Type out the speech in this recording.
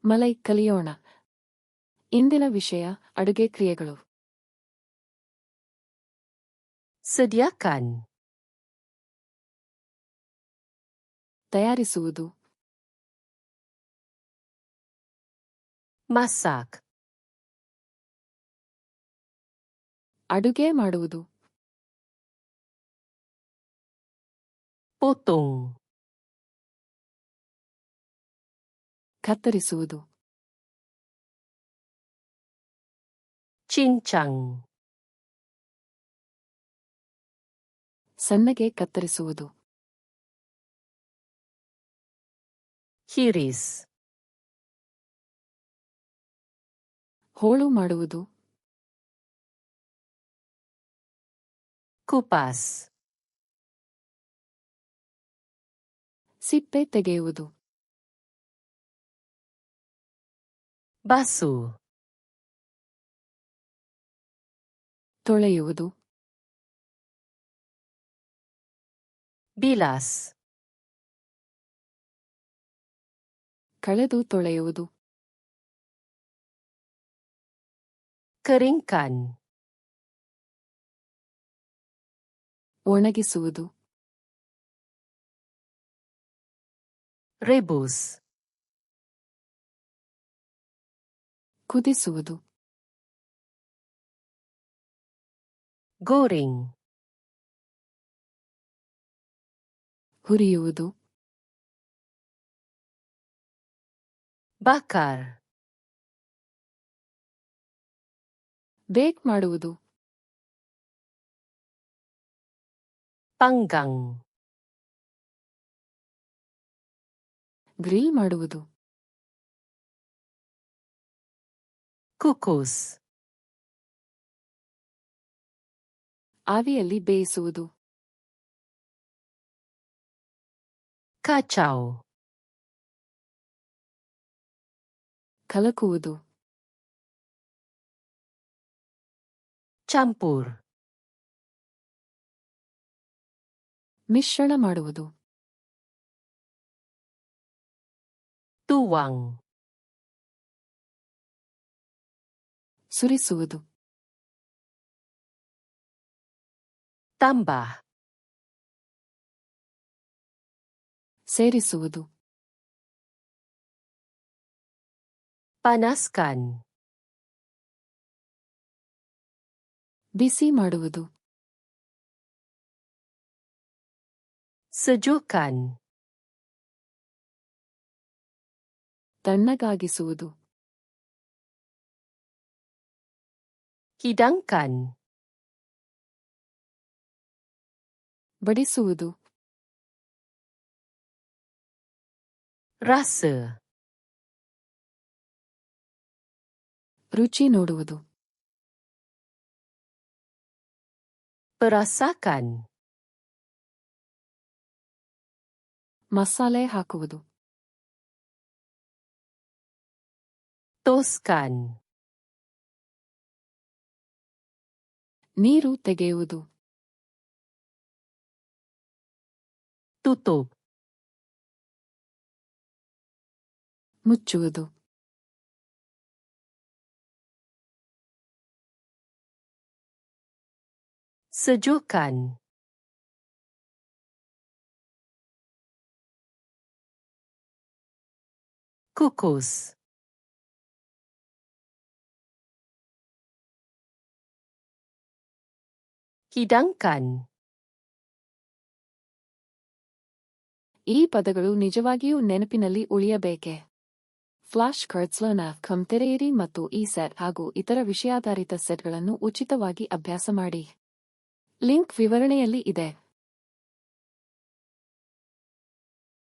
ಮಲೈ ಕಲಿಯೋಣ. ಇಂದಿನ ವಿಷಯ ಅಡುಗೆ ಕ್ರಿಯೆಗಳು. Sediakan. ತಯಾರಿಸುವುದು. Masak. ಅಡುಗೆ ಮಾಡುವುದು. Potong. ಕತ್ತರಿಸುವುದು. Cincang. ಸಣ್ಣಗೆ ಕತ್ತರಿಸುವುದು. Hiris. ಹೋಳು ಮಾಡುವುದು. Kupas. ಸಿಪ್ಪೆ ತೆಗೆಯುವುದು. Basuh. ತೊಳೆಯುವುದು. Bilas. ಕಳೆದು ತೊಳೆಯುವುದು. Keringkan. ಒಣಗಿಸುವುದು. Rebus. ಕುದಿಸುವುದು. Goreng. ಹುರಿಯುವುದು. Bakar. ಬೇಕ್ ಮಾಡುವುದು. Panggang. ಗ್ರಿಲ್ ಮಾಡುವುದು. Kukus. ಆವಿಯಲ್ಲಿ ಬೇಯಿಸುವುದು. Kacau. ಕಲಕುವುದು. Campur. ಮಿಶ್ರಣ ಮಾಡುವುದು. Tuang. ಸುರಿಸುವುದು. Tambah. ಸೇರಿಸುವುದು. Panaskan. ಬಿಸಿ ಮಾಡುವುದು. Sejukkan. ತಣ್ಣಗಾಗಿಸುವುದು. Hidangkan. ಬಡಿಸುವುದು. Rasa. ರುಚಿ ನೋಡುವುದು. Perasakan. ಮಸಾಲೆ ಹಾಕುವುದು. Toskan. ನೀರು ತೆಗೆಯುವುದು. Tutup. ಮುಚ್ಚುವುದು. Sejukkan. Kukus. Hidangkan. ಈ ಪದಗಳು ನಿಜವಾಗಿಯೂ ನೆನಪಿನಲ್ಲಿ ಉಳಿಯಬೇಕೆ? ಫ್ಲಾಶ್ ಕಾರ್ಡ್ಸ್ನ ತೆರೆಯಿರಿ ಮತ್ತು ಈ ಸೆಟ್ ಹಾಗೂ ಇತರ ವಿಷಯಾಧಾರಿತ ಸೆಟ್ಗಳನ್ನು ಉಚಿತವಾಗಿ ಅಭ್ಯಾಸ ಮಾಡಿ. ಲಿಂಕ್ ವಿವರಣೆಯಲ್ಲಿ ಇದೆ.